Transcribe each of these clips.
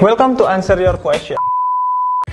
welcome to answer your question.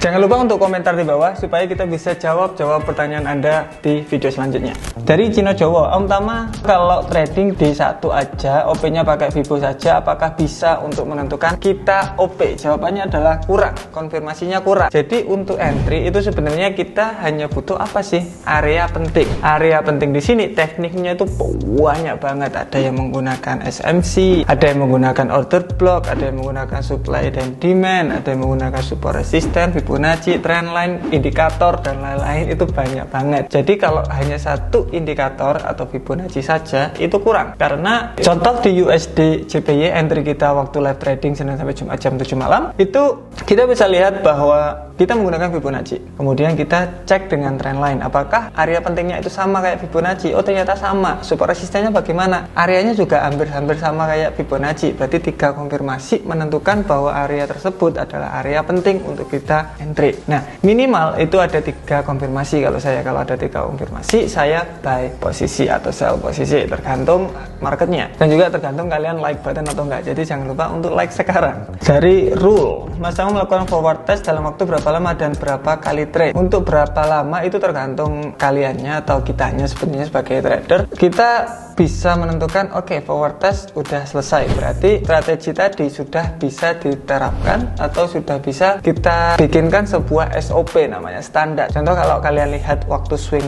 Jangan lupa untuk komentar di bawah supaya kita bisa jawab pertanyaan Anda di video selanjutnya. Dari Cino Jowo, Om Tama, kalau trading di satu aja, OP-nya pakai Vibo saja, apakah bisa untuk menentukan kita OP? Jawabannya adalah kurang, konfirmasinya kurang. Jadi untuk entry itu sebenarnya kita hanya butuh apa sih? Area penting. Area penting di sini tekniknya itu banyak banget. Ada yang menggunakan SMC, ada yang menggunakan order block, ada yang menggunakan supply dan demand, ada yang menggunakan support resistance, Fibonacci, trendline, indikator, dan lain-lain. Itu banyak banget. Jadi kalau hanya satu indikator atau Fibonacci saja itu kurang, karena contoh di USD JPY entry kita waktu live trading Senin sampai Jumat jam 7 malam itu kita bisa lihat bahwa kita menggunakan Fibonacci, kemudian kita cek dengan trendline apakah area pentingnya itu sama kayak Fibonacci. Oh ternyata sama. Support resistennya bagaimana? Areanya juga hampir sama kayak Fibonacci. Berarti 3 konfirmasi menentukan bahwa area tersebut adalah area penting untuk kita entry. Nah, minimal itu ada 3 konfirmasi. Kalau ada 3 konfirmasi, saya buy posisi atau sell posisi, tergantung marketnya dan juga tergantung kalian like button atau enggak. Jadi jangan lupa untuk like sekarang. Dari rule, Mas Tama melakukan forward test dalam waktu berapa lama dan berapa kali trade. Untuk berapa lama itu tergantung kaliannya atau kitanya sebenarnya sebagai trader. Kita bisa menentukan forward test udah selesai, berarti strategi tadi sudah bisa diterapkan atau sudah bisa kita bikinkan sebuah SOP namanya standar. Contoh kalau kalian lihat waktu swing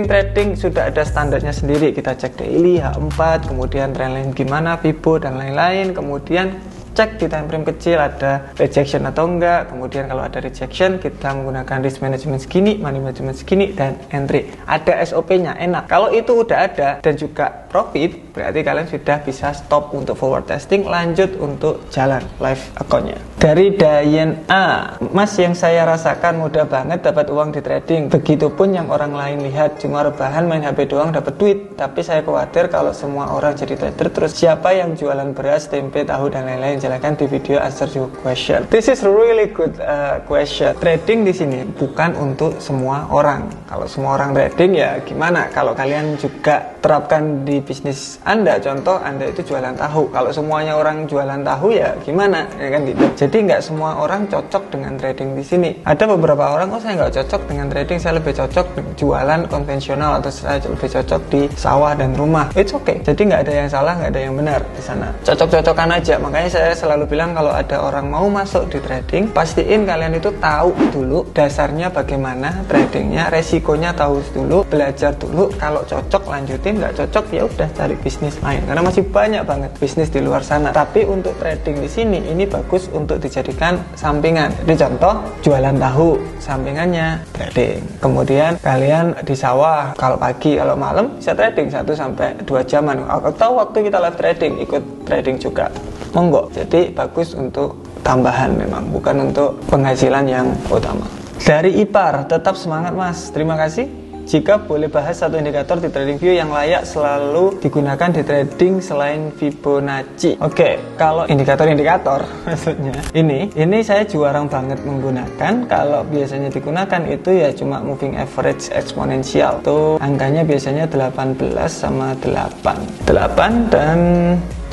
trading sudah ada standarnya sendiri. Kita cek daily, H4, kemudian trendline gimana, Fibo dan lain-lain, kemudian cek di time frame kecil ada rejection atau enggak, kemudian kalau ada rejection kita menggunakan risk management segini, money management segini, dan entry. Ada SOP-nya, enak. Kalau itu udah ada dan juga profit, berarti kalian sudah bisa stop untuk forward testing, lanjut untuk jalan live account-nya. Dari Dayen A, Mas, yang saya rasakan mudah banget dapat uang di trading, begitupun yang orang lain lihat cuma rebahan main HP doang dapat duit. Tapi saya khawatir kalau semua orang jadi trader, terus siapa yang jualan beras, tempe, tahu dan lain-lain? Silakan di video answer your question. This is really good question. Trading di sini bukan untuk semua orang. Kalau semua orang trading ya gimana? Kalau kalian juga terapkan di bisnis Anda, contoh Anda itu jualan tahu. Kalau semuanya orang jualan tahu ya gimana? Ya kan gitu. Jadi nggak semua orang cocok dengan trading di sini. Ada beberapa orang, saya nggak cocok dengan trading, saya lebih cocok jualan konvensional atau saya lebih cocok di sawah dan rumah. It's okay. Jadi nggak ada yang salah, nggak ada yang benar di sana. Cocok-cocokan aja. Makanya saya selalu bilang kalau ada orang mau masuk di trading, pastiin kalian itu tahu dulu dasarnya bagaimana tradingnya, resikonya tahu dulu, belajar dulu. Kalau cocok lanjutin, nggak cocok ya udah cari bisnis lain. Karena masih banyak banget bisnis di luar sana. Tapi untuk trading di sini ini bagus untuk dijadikan sampingan. Jadi contoh jualan tahu, sampingannya trading. Kemudian kalian di sawah, kalau pagi, kalau malam bisa trading 1 sampai 2 jaman. Atau waktu kita live trading ikut trading juga. Monggo. Jadi bagus untuk tambahan memang, bukan untuk penghasilan yang utama. Dari Ipar, tetap semangat Mas. Terima kasih. Jika boleh bahas satu indikator di TradingView yang layak selalu digunakan di trading selain Fibonacci. Kalau indikator maksudnya ini saya jarang banget menggunakan. Kalau biasanya digunakan itu ya cuma moving average eksponensial. Tuh angkanya biasanya 18 sama 8 dan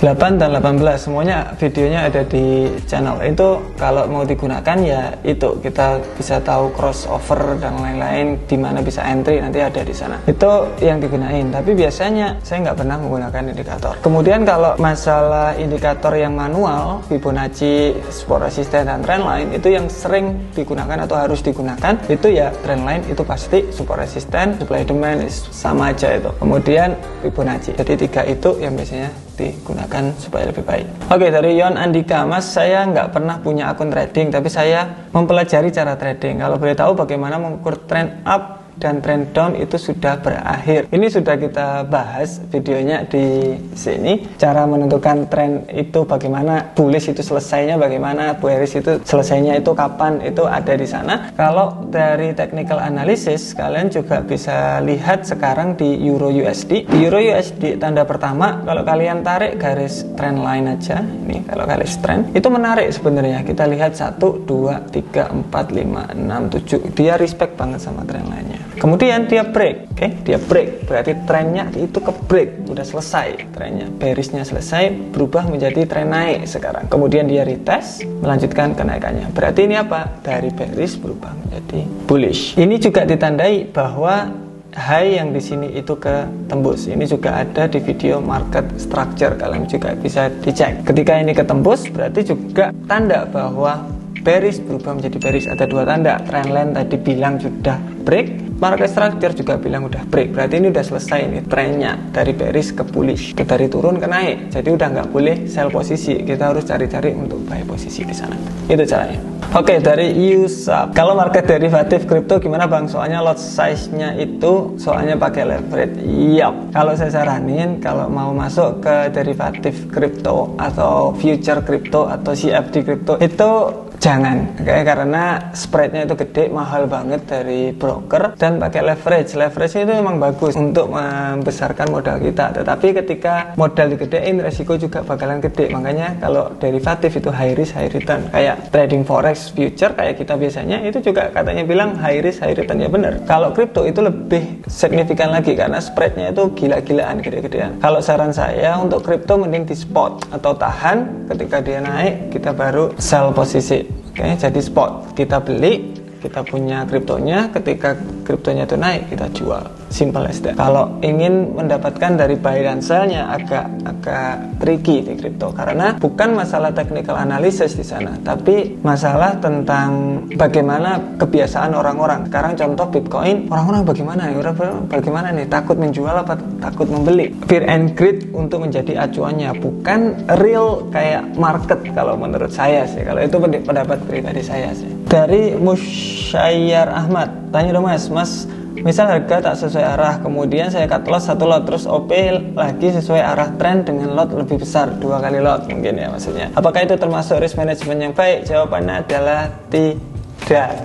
18 semuanya videonya ada di channel itu. Kalau mau digunakan ya itu kita bisa tahu crossover dan lain-lain, dimana bisa entry nanti ada di sana, itu yang digunain. Tapi biasanya saya nggak pernah menggunakan indikator. Kemudian kalau masalah indikator yang manual, Fibonacci, support resistance dan trendline, itu yang sering digunakan atau harus digunakan itu ya trendline itu pasti, support resistance, supply demand sama aja itu, kemudian Fibonacci. Jadi 3 itu yang biasanya digunakan supaya lebih baik. Dari Yon Andika, Mas, saya nggak pernah punya akun trading, tapi saya mempelajari cara trading. Kalau boleh tahu bagaimana mengukur trend up dan trend down itu sudah berakhir. Ini sudah kita bahas videonya di sini. Cara menentukan trend itu bagaimana, bullish itu selesainya bagaimana, bearish itu selesainya itu kapan, itu ada di sana. Kalau dari technical analysis, kalian juga bisa lihat sekarang di Euro USD. Di Euro USD tanda pertama, kalau kalian tarik garis trend line aja, ini kalau garis trend, itu menarik sebenarnya. Kita lihat 1, 2, 3, 4, 5, 6, 7. Dia respect banget sama trend line-nya. Kemudian dia break, dia break, berarti trennya itu ke break, udah selesai trennya, bearishnya selesai, berubah menjadi tren naik sekarang. Kemudian dia retest, melanjutkan kenaikannya. Berarti ini apa? Dari bearish berubah menjadi bullish. Ini juga ditandai bahwa high yang di sini itu ke tembus. Ini juga ada di video market structure, kalian juga bisa dicek. Ketika ini ketembus, berarti juga tanda bahwa bearish berubah menjadi bearish. Ada dua tanda. Trendline tadi bilang sudah break, market structure juga bilang udah break. Berarti ini udah selesai ini trennya dari bearish ke bullish, dari turun ke naik. Jadi udah nggak boleh sell posisi. Kita harus cari-cari untuk buy posisi di sana. Itu caranya. Oke, dari Yusuf. Kalau market derivatif kripto gimana bang? Soalnya lot size-nya itu soalnya pakai leverage. Yap. Kalau saya saranin kalau mau masuk ke derivatif kripto atau future kripto atau CFD kripto itu jangan, karena spreadnya itu gede, mahal banget dari broker, dan pakai leverage. Leverage itu memang bagus untuk membesarkan modal kita, tetapi ketika modal digedein, resiko juga bakalan gede. Makanya kalau derivatif itu high risk high return, kayak trading forex future kayak kita biasanya itu juga katanya bilang high risk high return, ya bener. Kalau kripto itu lebih signifikan lagi karena spreadnya itu gila-gilaan, gede-gedean. Kalau saran saya untuk kripto mending di spot atau tahan, ketika dia naik kita baru sell posisi. Jadi spot, kita beli, kita punya kriptonya, ketika kriptonya itu naik kita jual. Simple as that. Kalau ingin mendapatkan dari buy dan sell-nya agak tricky di kripto, karena bukan masalah technical analysis di sana, tapi masalah tentang bagaimana kebiasaan orang-orang. Sekarang contoh Bitcoin, orang-orang bagaimana nih, takut menjual apa takut membeli? Fear and greed untuk menjadi acuannya, bukan real kayak market kalau menurut saya sih. Kalau itu pendapat pribadi saya sih. Dari Musyair Ahmad, tanya dong mas, misal harga tak sesuai arah, kemudian saya cut loss satu lot, terus OP lagi sesuai arah tren dengan lot lebih besar, 2 kali lot mungkin ya maksudnya. Apakah itu termasuk risk management yang baik? Jawabannya adalah tidak.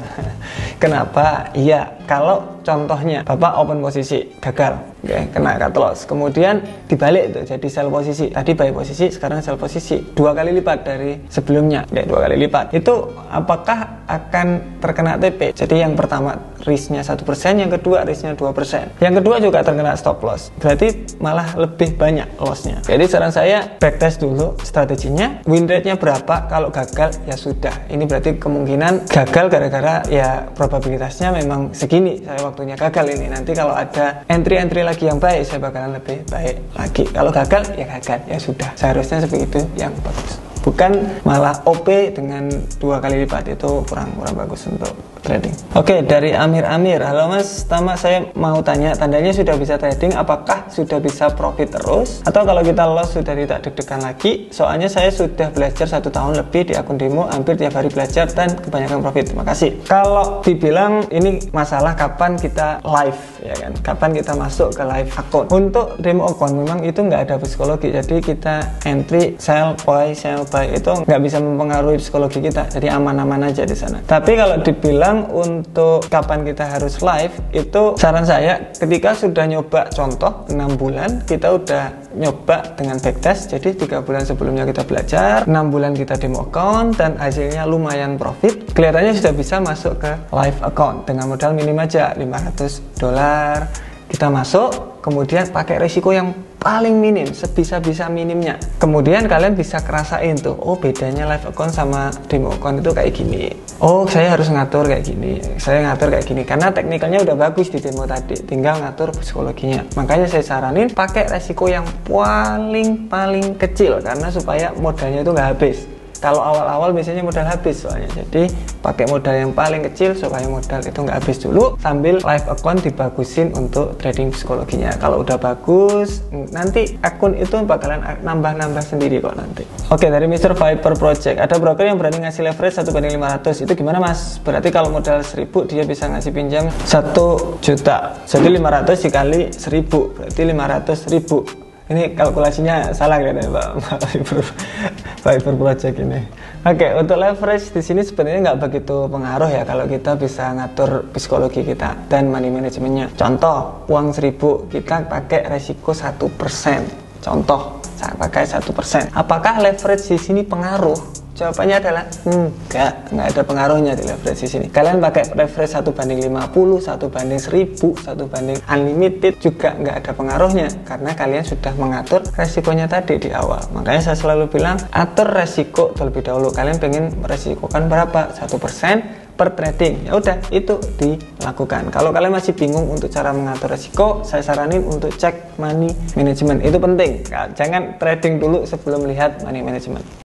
Kenapa? Iya, kalau contohnya Bapak open posisi, gagal, kena cut loss, kemudian dibalik itu jadi sell posisi. Tadi buy posisi, sekarang sell posisi, 2 kali lipat dari sebelumnya, 2 kali lipat. Itu apakah akan terkena TP? Jadi yang pertama risknya 1%, yang kedua risknya 2%. Yang kedua juga terkena stop loss. Berarti malah lebih banyak lossnya. Jadi saran saya backtest dulu strateginya, win rate-nya berapa. Kalau gagal ya sudah. Ini berarti kemungkinan gagal gara-gara ya probabilitasnya memang segini. Saya waktunya gagal ini. Nanti kalau ada entry lagi yang baik, saya bakalan lebih baik lagi. Kalau gagal ya sudah. Seharusnya seperti itu yang bagus. Bukan malah OP dengan 2 kali lipat, itu kurang bagus untuk trading. Oke, dari Amir. Halo mas, Tama, saya mau tanya, tandanya sudah bisa trading, apakah sudah bisa profit terus? Atau kalau kita loss sudah tidak deg-degan lagi? Soalnya saya sudah belajar 1 tahun lebih di akun demo, hampir tiap hari belajar dan kebanyakan profit. Terima kasih. Kalau dibilang ini masalah kapan kita live, ya kan? Kapan kita masuk ke live akun? Untuk demo akun memang itu nggak ada psikologi, jadi kita entry, sell, buy itu nggak bisa mempengaruhi psikologi kita, jadi aman-aman aja di sana. Tapi kalau dibilang untuk kapan kita harus live, itu saran saya ketika sudah nyoba, contoh 6 bulan kita udah nyoba dengan backtest, jadi 3 bulan sebelumnya kita belajar, 6 bulan kita demo account dan hasilnya lumayan profit, kelihatannya sudah bisa masuk ke live account dengan modal minim aja $500. Kita masuk, kemudian pakai resiko yang paling minim, sebisa-bisa minimnya. Kemudian kalian bisa kerasain tuh, oh bedanya live account sama demo account itu kayak gini. Oh, saya harus ngatur kayak gini, saya ngatur kayak gini. Karena teknikalnya udah bagus di demo tadi, tinggal ngatur psikologinya. Makanya saya saranin pakai resiko yang paling kecil, karena supaya modalnya itu nggak habis. Kalau awal-awal biasanya modal habis soalnya, jadi pakai modal yang paling kecil supaya modal itu nggak habis dulu, sambil live account dibagusin untuk trading psikologinya. Kalau udah bagus, nanti akun itu bakalan nambah sendiri kok nanti. Oke, dari Mr. Viper Project, ada broker yang berani ngasih leverage 1:500, itu gimana mas? Berarti kalau modal 1000 dia bisa ngasih pinjam 1 juta, jadi 500 dikali 1000 berarti 500.000. Ini kalkulasinya salah kan ya Pak Viper Project ini. Oke, untuk leverage di sini sebenarnya nggak begitu pengaruh ya kalau kita bisa ngatur psikologi kita dan money manajemennya. Contoh, uang 1000 kita pakai resiko 1%. Contoh, saya pakai 1%. Apakah leverage di sini pengaruh? Jawabannya adalah nggak ada pengaruhnya di leverage di sini. Kalian pakai leverage 1:50, 1:1000, 1 unlimited juga nggak ada pengaruhnya karena kalian sudah mengatur resikonya tadi di awal. Makanya saya selalu bilang atur resiko terlebih dahulu. Kalian pengen meresikokan berapa? 1% per trading, ya udah itu dilakukan. Kalau kalian masih bingung untuk cara mengatur resiko, saya saranin untuk cek money management, itu penting. Jangan trading dulu sebelum lihat money management.